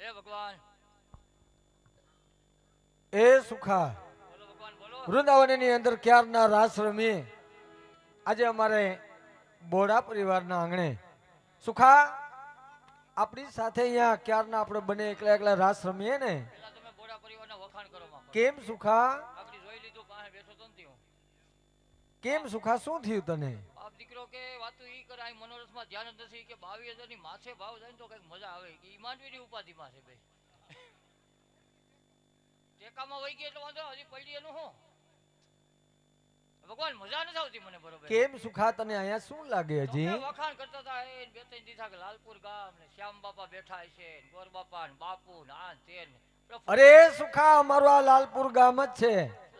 હે ભગવાન એ સુખા બોલો ભગવાન બોલો. વૃંદાવનની અંદર ક્યારના રાસ રમીએ આજે અમારે બોડા પરિવારના આંગણે સુખા આપણી સાથે અહીંયા ક્યારના આપણે બને એકલા એકલા રાસ રમીએ ને પેલા તમે બોડા પરિવારના વખાણ કરો માં. કેમ સુખા આપણી જોઈ લીધું પાસે બેઠો તો નથી હું. કેમ સુખા શું થયું તને બાપ દીકરો કે વાતું ઈ કરે આ મનોરથમાં ધ્યાન જ નથી કે 22,000 ની માથે ભાવ જાય ને તો કઈક મજા આવે કે ઈ માંડવીની ઉપાધિમાં છે બે. ટેકામાં વહી ગઈ એટલે વાંધો હજી પડી એનું હું ભગવાન મજા નથી આવતી મને બરોબર. કેમ સુખા તને અહીંયા શું લાગે હજી તમે વખાણ કરતા હતા એ બે ત્રણ દીધા કે લાલપુર ગામ ને શ્યામ બાપા બેઠા છે ને ગોર બાપા ને બાપુ ને આ તે ને અરે સુખા અમારું આ લાલપુર ગામ જ છે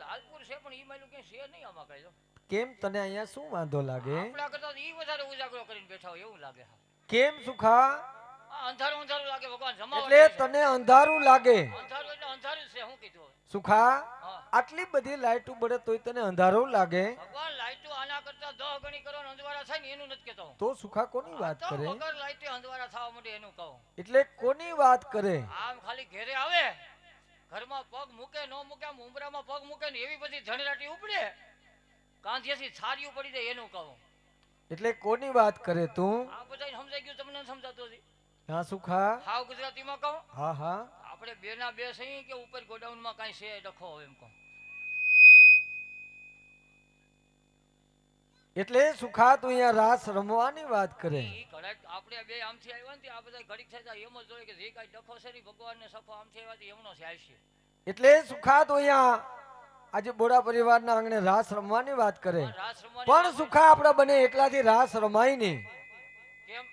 લાલપુર છે પણ ઈ માયલું કે છે નહીં આમાં કઈ. કેમ તને અહીંયા શું વાંધો લાગે આપણા કરતા ઈ વધારે ઉજાગરો કરીને બેઠા હોય એવું લાગે. કેમ સુખા આ અંધારું અંધારું લાગે ભગવાન જમાવટ એટલે છે. તને અંધારું લાગે અંધારું એટલે અંધારું છે હું કીધું સુખા હા. આટલી બધી લાઈટો બળે તોય તને અંધારું લાગે ભગવાન લાઈટો આના કરતા 10 ગણી કરો ને અંધવારા થાય ને એનું નથી કહેતો હું. તો સુખા કોની વાત તો કરે વગર લાઈટે અંધવારા થવા માંડે એનું કહું. એટલે કોની વાત કરે આમ ખાલી ઘેરે આવે ઘરમાં પગ મૂકે નો મૂકે આમ ઉંબરામાં પગ મૂકે ને એવી બધી ધણરાટી ઉપડે કાંધેથી છારિયું પડી જાય એનું કહું. એટલે કોની વાત કરે તું આ બધાય સમજાઈ ગયું તમને નથી સમજાતું હજી? હા સુખા હાવ ગુજરાતીમાં કહું હા હા આપણે બે ના બે સહી કે ઉપર ગોડાઉનમાં કાંઈ છે ડખો હોય એમ કહું. એટલે સુખા તું અહીંયા રાસ રમવાની વાત કરે ઈ ઘડાક આપણે બે આમથી આવ્યા ને આ બધા ઘડીક થઈ જાય એમ જ જોઈએ કે જે કાંઈ ડખો છે ને ભગવાનને સખો આમથી આવ્યા તો એમનો છે આવશે. એટલે સુખા તું અહીંયા આજે બોડા પરિવારના આંગણે રાસ રમવાની વાત કરે રાસ રમવાની પણ વાત સુખા આપણે બને એકલાથી રાસ રમાય નહીં કેમ?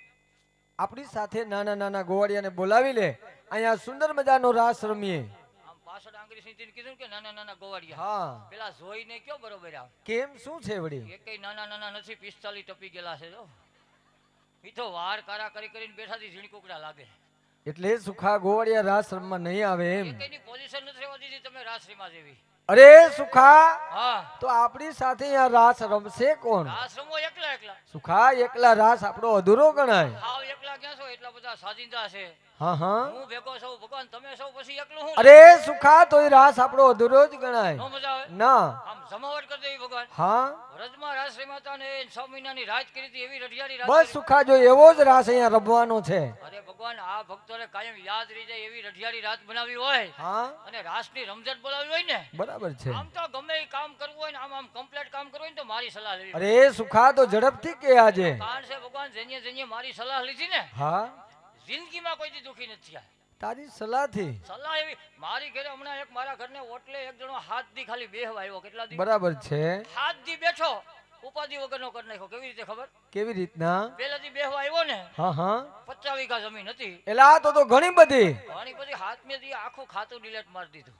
આપણી સાથે નાના નાના ગોવાળિયાને બોલાવી લે અહીંયા સુંદર મજાનો રાસ રમીએ આમ પાછળ આંગળી સીધીને કીધું ને કે નાના નાના ગોવાડિયા હા પેલા જોઈને કયો બરોબર આમ કેમ શું છે વળી એકેય નાના નાના નથી 45 ટપી ગયેલા છે જો. ઈ તો વાર કારા કરી કરીને બેઠાથી ઝીણી કુકડા લાગે. એટલે સુખા ગોવાળિયા રાસ રમવા નહીં આવે એમ એકેયની પોઝિશન નથી રહેવા દીધી તમે રાસરીમાં જેવી. અરે સુખા હા તો આપણી સાથે અહીંયા રાસ રમશે કોણ રાસ રમો એકલા એકલા. સુખા એકલા રાસ આપણો અધૂરો ગણાય હાવ એકલા ક્યાં છો? એટલા બધા સાજિંદા છે. હા હા હું ભેગો છું ભગવાન તમે સૌ પછી એકલું હું અરે સુખા તોય રાસ આપણો અધૂરો જ ગણાય નો મજા આવે ના આમ જમાવટ કરી દેવી ભગવાન. હા વ્રજમાં રાસ રમાતા ને 6 મહિનાની રાત કરી હતી એવી રઢિયાળી રાત બસ કરી. સુખા જો એવો જ રાસ અહીંયા રમવાનો છે અરે ભગવાન આ ભક્તોને કાયમ યાદ રહી જાય એવી રઢિયાળી રાત બનાવી હોય હા અને રાસની રમઝટ બોલાવી હોય ને બરાબર છે આમ તો ગમે એ કામ કરવું હોય ને આમ કમ્પ્લીટ કામ કરવું હોય ને તો મારી સલાહ લેવી. અરે સુખા તો ઝડપથી કે આજે કારણ છે ભગવાન જેને મારી સલાહ લીધી ને હા જિંદગીમાં કોઈ દી દુખી નથી થયા. તારી સલાહથી સલાહ એવી મારી ઘરે હમણાં એક મારા ઘરને ઓટલે એક જણો હાથ દી ખાલી બેહવા આવ્યો. કેટલા દી? બરાબર છે હાથ દી બેઠો ઉપાધિ વગરનો કરી નાખ્યો. કેવી રીતે ખબર? કેવી રીતના પેલા દી બેહવા આવ્યો ને હા હા 50 વીઘા જમીન હતી. એલા તો ઘણી બધી ઘણી બધી હાથ મેં દી આખું ખાતું ડિલેટ મારી દીધું.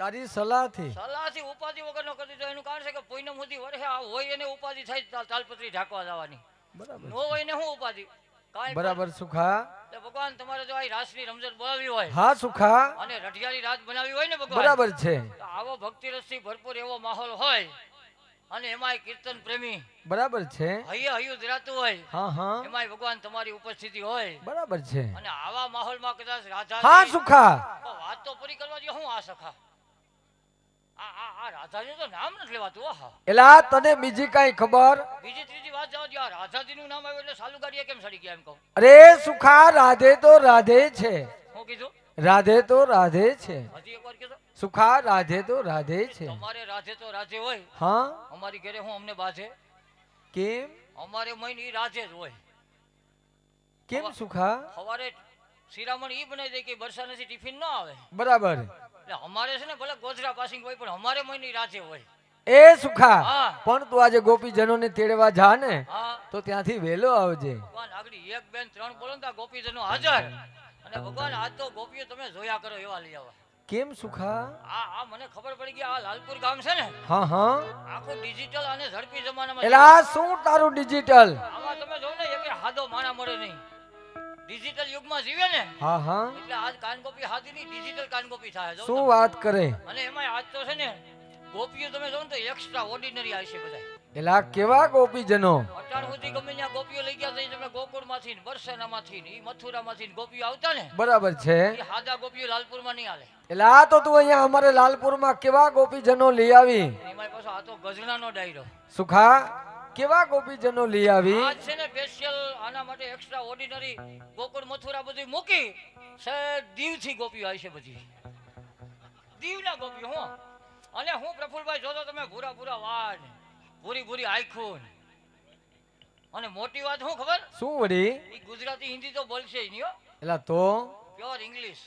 તારી સલાહથી સલાહથી ઉપાધિ વગરનો કરી દીધો. એનું કારણ છે કે પૂનમ સુધી વર્ષે આ હોય એને ઉપાધિ થાય તાલપત્રી ઢાંકવા જવાની. બરાબર નો હોય ને હું ઉપાધિ કાંઈ બરાબર સુખા એટલે ભગવાન તમારે જો આ રાસની રમઝટ બોલાવી હોય હા સુખા અને રઢિયાળી રાત બનાવી હોય ને ભગવાન બરાબર છે તો આવો ભક્તિ રસથી ભરપૂર એવો માહોલ હોય અને એમાંય કીર્તન પ્રેમી બરાબર છે હૈયે હૈયું ધરાતું હોય હા હા એમાંય ભગવાન તમારી ઉપસ્થિતિ હોય બરાબર છે અને આવા માહોલમાં કદાચ રાધા હા સુખા વાત તો પૂરી કરવા દે. હું આ સખા આ રાધાજી તો નામ નથી લેવાતું. આહા એલા તને બીજી કઈ ખબર બીજી ત્રીજી વાત જવા દે. આ રાધાજીનું નામ આવ્યું એટલે સાલુ ગાડીએ કેમ સડી ગયા એમ કહું. અરે સુખા રાધે તો રાધે છે હું કીધું રાધે તો રાધે છે હજી એક વાર કીધું. સુખા રાધે તો રાધે છે તમારે રાધે તો રાધે હોય હા અમારી ઘરે હું અમને બાધે કેમ અમારે મહિને ઈ રાધે જ હોય. કેમ સુખા સવારે શિરામણ ઈ બનાવી દે કે બરસા નથી ટિફિન ન આવે. બરાબર એટલે અમારે છે ને ભલે ગોધરા પાસિંગ હોય પણ અમારે મહિને રાધે હોય. એ સુખા હા પણ તું આજે ગોપીજનોને તેડવા જા ને હા તો ત્યાંથી વેલો આવજે ભગવાન આગળ 1 2 3 બોલો ને તો ગોપીજનો હાજર. અને ભગવાન આજ તો ગોપીઓ તમે જોયા કરો એવા લઈ આવા. કેમ સુખા આ મને ખબર પડી ગઈ આ લાલપુર ગામ છે ને હા હા આખું ડિજિટલ અને ઝડપી જમાનામાં એલા શું તારું ડિજિટલ આમાં તમે જો ને એક હાદો માણા મળે નહીં. ડિજિટલ યુગમાં જીવે ને હા હા એટલે આજ કાનગોપી હાદીની ડિજિટલ કાનગોપી થાય. જો શું તમે. વાત કરે અને એમાં આજ તો છે ને ગોપીઓ તમે જો ને તો એક્સ્ટ્રા ઓર્ડિનરી આવશે બધા. એલા કેવા ગોપીજનો અટાણ સુધી ગમે ત્યાં ગોપીઓ લઈ ગયા છે. તમે ગોકુળમાંથી ને બરસાનામાંથી ને ઈ મથુરામાંથી ને ગોપીઓ આવતા ને બરાબર છે. એ હાદા ગોપીઓ લાલપુરમાં નહીં હાલે. એટલે આ તો તું અહીંયા અમારે લાલપુરમાં કેવા ગોપીજનો લઈ આવી એમાં પાછો આ તો ગજણાનો ડાયરો. સુખા કેવા ગોપીજનો લઈ આવી આજ છે ને સ્પેશિયલ આના માટે એક્સ્ટ્રા ઓર્ડિનરી ગોકુળ મથુરા બધું મૂકી દીવથી ગોપીઓ આવી છે. બધી દીવના ગોપીઓ હો. અને હું પ્રફુલભાઈ જોતો તમે ભૂરા ભૂરા વાળ ભૂરી ભૂરી આંખો અને મોટી વાત શું ખબર શું વળી ઈ ગુજરાતી હિન્દી તો બોલશે જ નહીં હો. એલા તો પ્યોર ઇંગ્લિશ.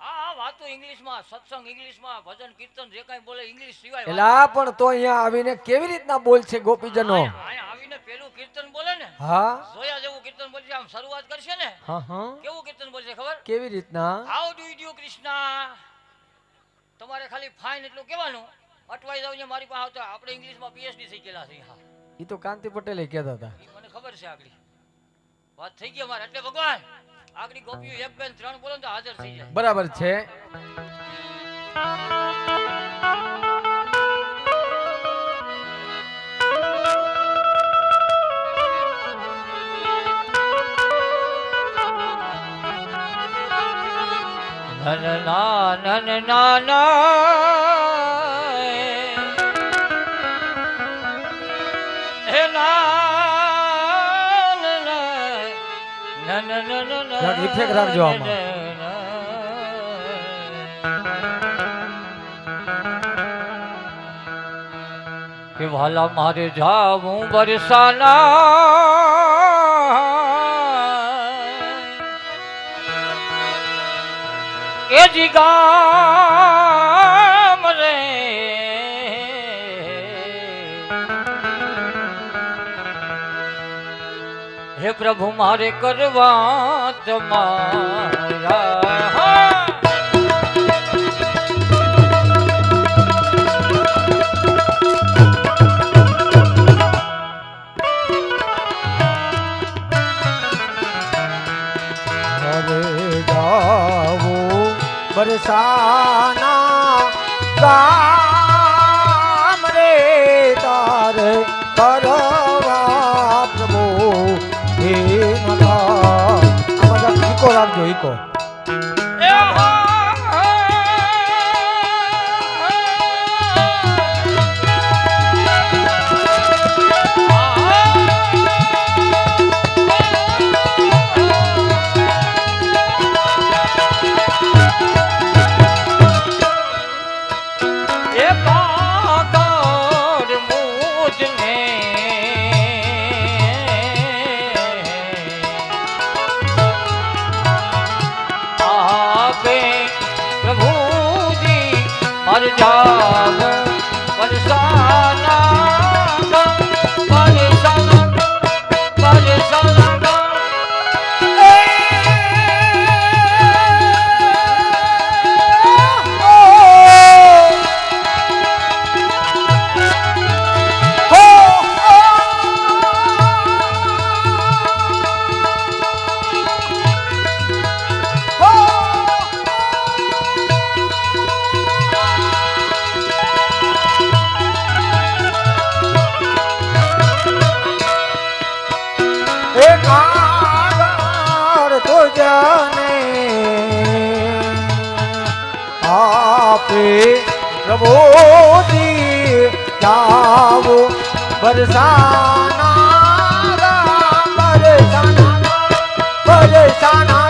આ વાતો ઇંગ્લિશમાં સત્સંગ ઇંગ્લિશમાં ભજન કીર્તન જે કાંઈ બોલે ઇંગ્લિશ સિવાય વાત એલા પણ તો અહીંયા આવીને કેવી રીતના બોલ છે ગોપીજનો અહીંયા આવીને પેલું કીર્તન બોલે ને હા જોયા જેવું કીર્તન બોલશે. આમ શરૂઆત કરશે ને હા હા કેવું કીર્તન બોલશે ખબર કેવી રીતના હાઉ ડુ યુ કૃષ્ણા. તમારે ખાલી ફાઇન એટલું કહેવાનું અટવાઈ જાવ ને મારી પાસે આવતા. આપણે ઇંગ્લિશમાં પીએચડી થઈ ગયેલા છે. હા ઈ તો કાંતિ પટેલે કહેતા હતા ઈ મને ખબર છે. આગળ વાત થઈ ગઈ અમારે એટલે ભગવાન આગળ ગોપીઓ 1 2 3 બોલો ને તો હાજર થઈ જાય. બરાબર છે. નન ના ના હે ના ઇફેક્ટ રાખજો આમાં. કે વાલા મારે જાવું બરસાના એ જી ગામ રે હે પ્રભુ મારે કરવા તમારા બરસાના ગામ રે તારે કરવા પ્રભુ હે નગા. આમાં ઈકો રાખજો ઈકો. પ્રભુજી જાવો બરસાના ગામ બરસાના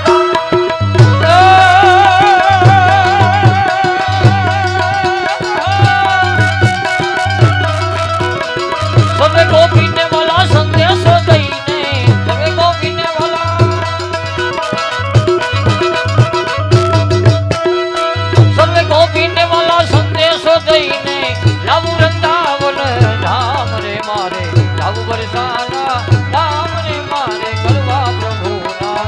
તમે ગોપીને વાલા સંદેશો દઈને તમે ગોપીને વાલા તમે ગોપીને વાલા સંદેશો દઈને લાવું વૃંદાવન ધામ રે મારે લાવું બરસાના ધામ રે મારે કરવા પ્રભુના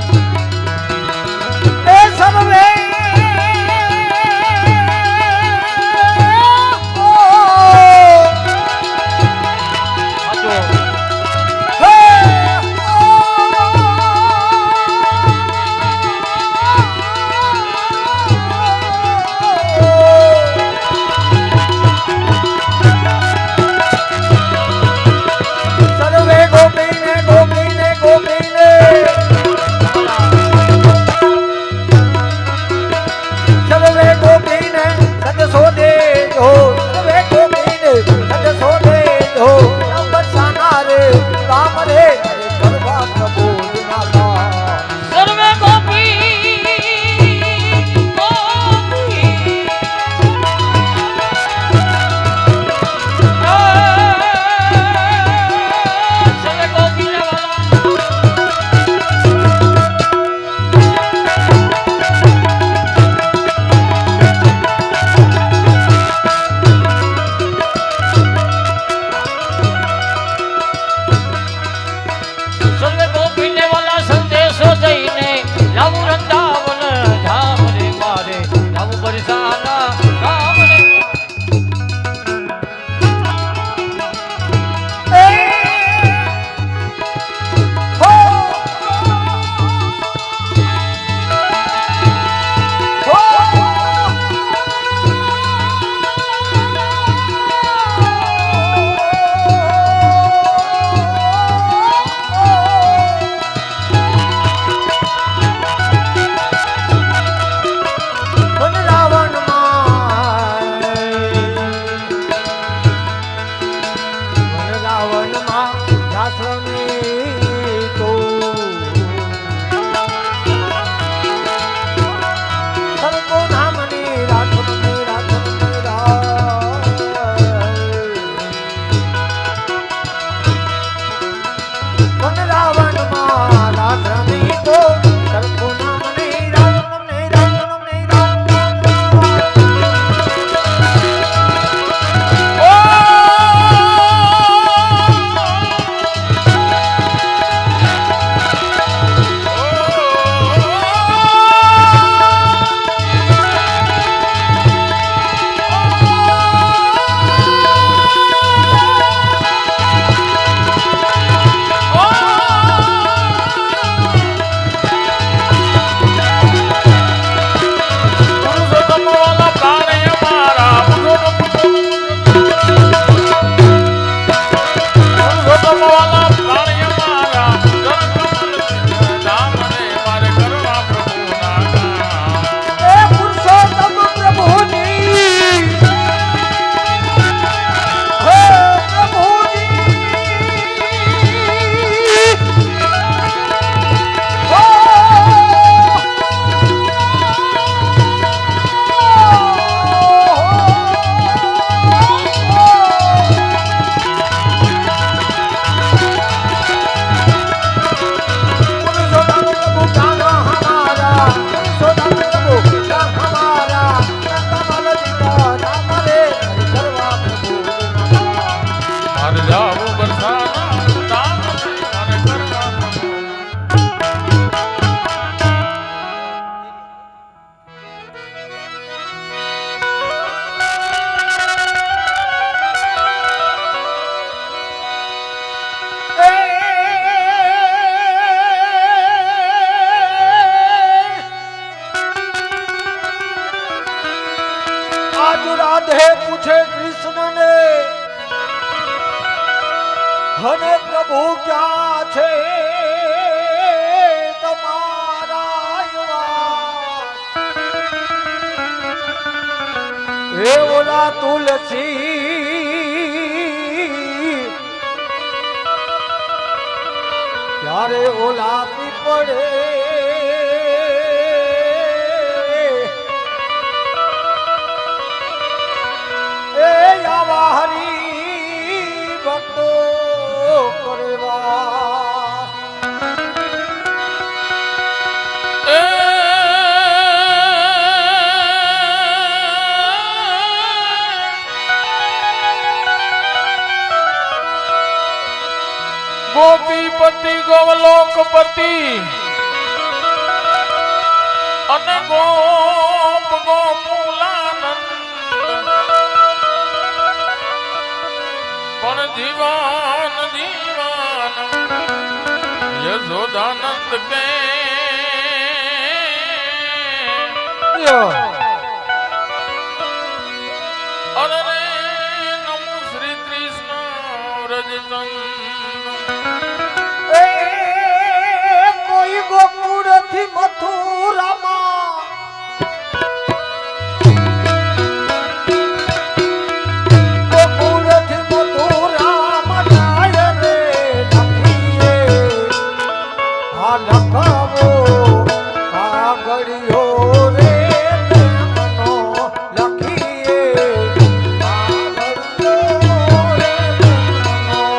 રામ રે રાધે પૂછે કૃષ્ણને હને પ્રભુ ક્યાં છે તમારા હે ઓલા તુલસી ત્યારે ઓલા પીપળે હરી ભક્તો કરવા ગોપીપતિ ગોલોકપતિ અને ગોપ ગોકુલાનંદ પણ જીવન જીવન યશોદાનંદ કે અરે રે નમો શ્રી કૃષ્ણ વ્રજચંદ કોઈ ગોકુળ થી મથુરામાં ગોકુળ થી મથુરામાં જાય રે લખીએ આ લખાવો આ ઘડીઓ રે મનો લખીએ આ ઘડીઓ રે મનો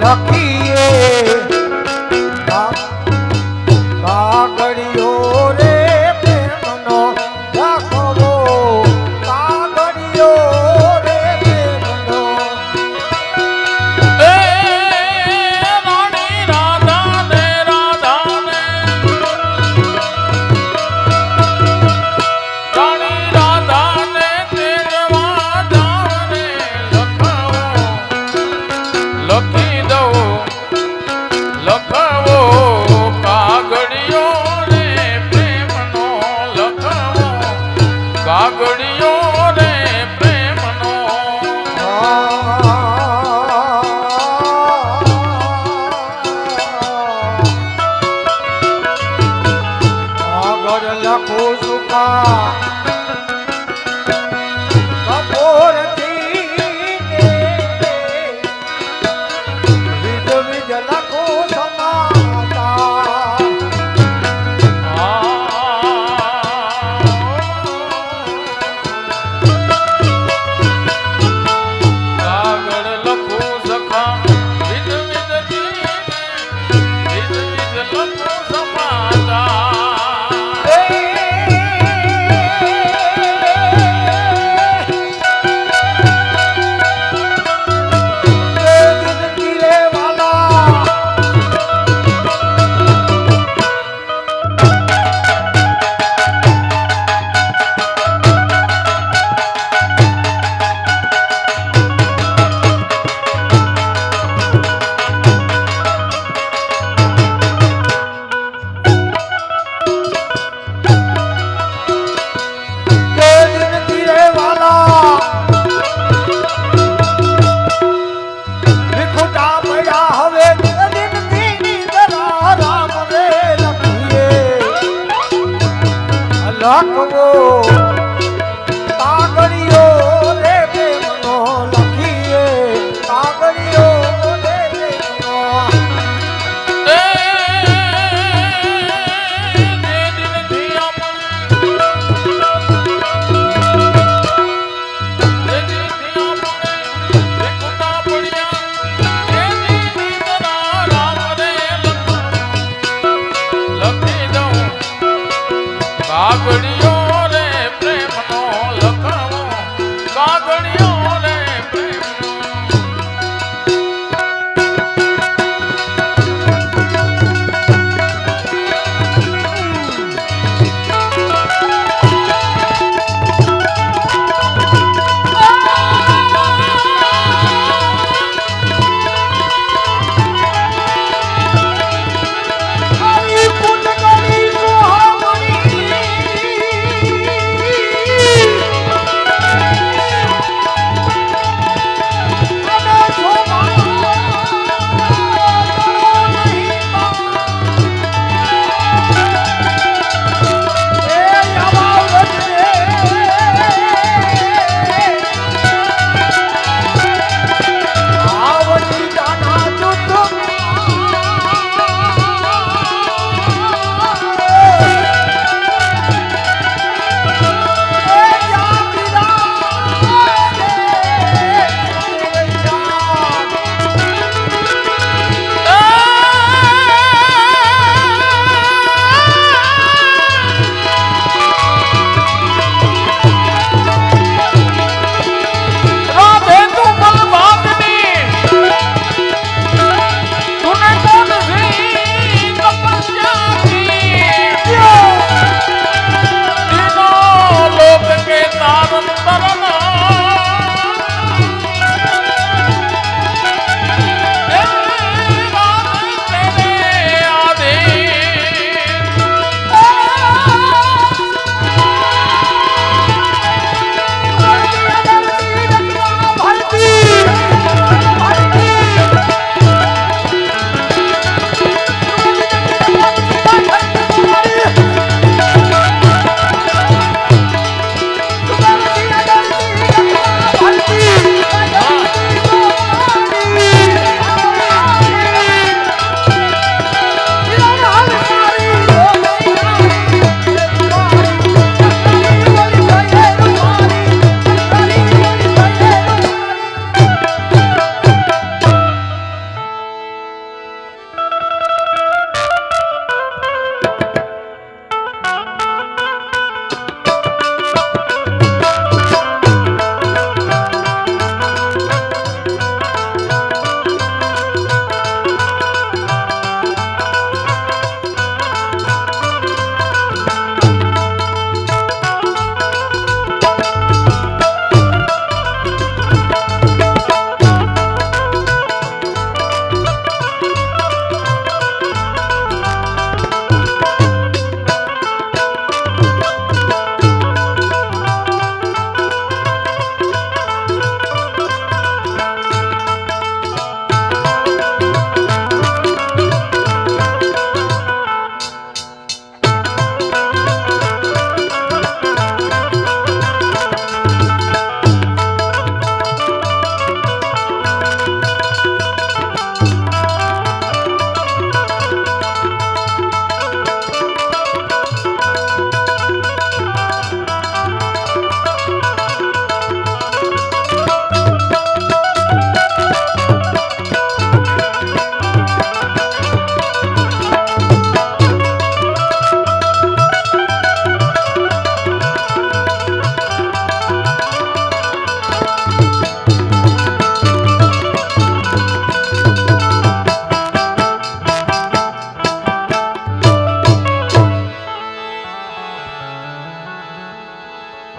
લખીએ કાગળિયો રે પ્રેમનો લખવો કાગળિયો રે પ્રેમનો એ રાણી રાધા ને રાણી રાધા ને તેરવા જાવને લખી દઉં લખવો કાગળિયો રે પ્રેમનો લખવો કાગળિયો રે પ્રેમનો આગળ લખો સુખા કપોરથી વિધ વિધ લખો સમાતા કાગળ લખો સખા વિધ વિધ લખો સમાચાર લખવો કાગળિયો રે પ્રેમનો લખીએ કાગળિયો રે પ્રેમનો કાગળિયો રે પ્રેમનો લખવો કાગળિયો રે પ્રેમનો આવી પુનગરી સુહામણી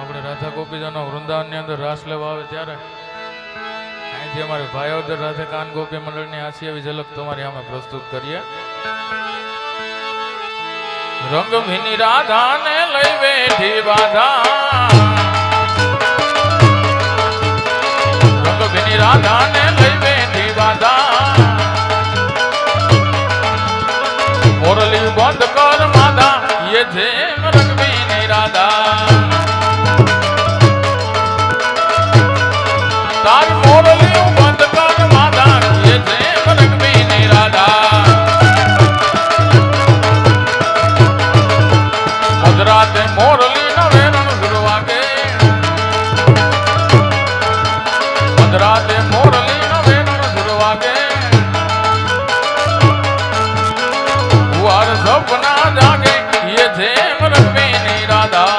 આપણે રાધા ગોપીજાનો વૃંદાવનની અંદર રાસ લેવા આવે ત્યારે અહીંથી અમારે ભાઈઓદર રાધે કાન ગોપી મંડળની આછી એવી ઝલક તમારી સામે પ્રસ્તુત કરીએ. રંગ ભીની રાધાને લઈ બેઠી બાધા, રંગ ભીની રાધાને લઈ બેઠી બાધા, મોરલી બંધ કર માધા ये જેમ રંગ ભીની રાધા, તારી મોરલી બંધ કર માધા ये જેમ રંગ ભીની રાધા, મધરાતે મોરલી ના વેરણ સુરવાગે, મધરાતે મોરલી ના વેરણ સુરવાગે, વાર સપના જાગે ये જેમ રંગ ભીની રાધા.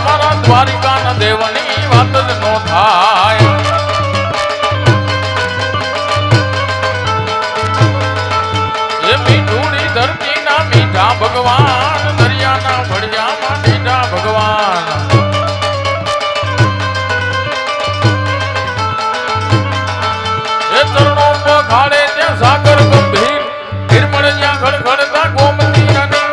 મારા દ્વારિકાના દેવની વાત જ નો થાય, એ મીઠુડી ધરતીના મીઠા ભગવાન, દરિયાના ભળિયામાં મીઠા ભગવાન, એ ચરણો પખાડે ત્યાં સાગર ગંભીર, નિર્મળ જ્યાં ખડખડતા ગોમતી નદી,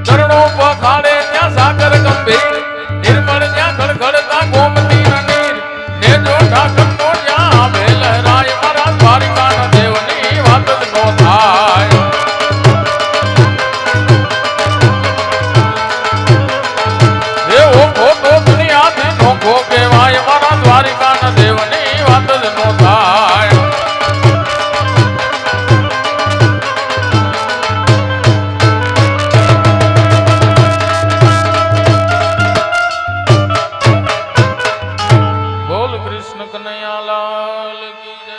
ચરણો પખાડે ત્યાં સાગર ગંભીર, નિર્મળ જ્યાં ખડખડતા ગોમતી નીર, ને જો ઠાકરનો જ્યાં બે લહેરાય, મારા દ્વારિકાના દેવની વાત જ નો થાય. એ ઓખો તો દુનિયાથી નોખો કહેવાય, મારા દ્વારિકાના દેવની વાત જ નો થાય. કૃષ્ણ કનૈયા લાલ કી જય.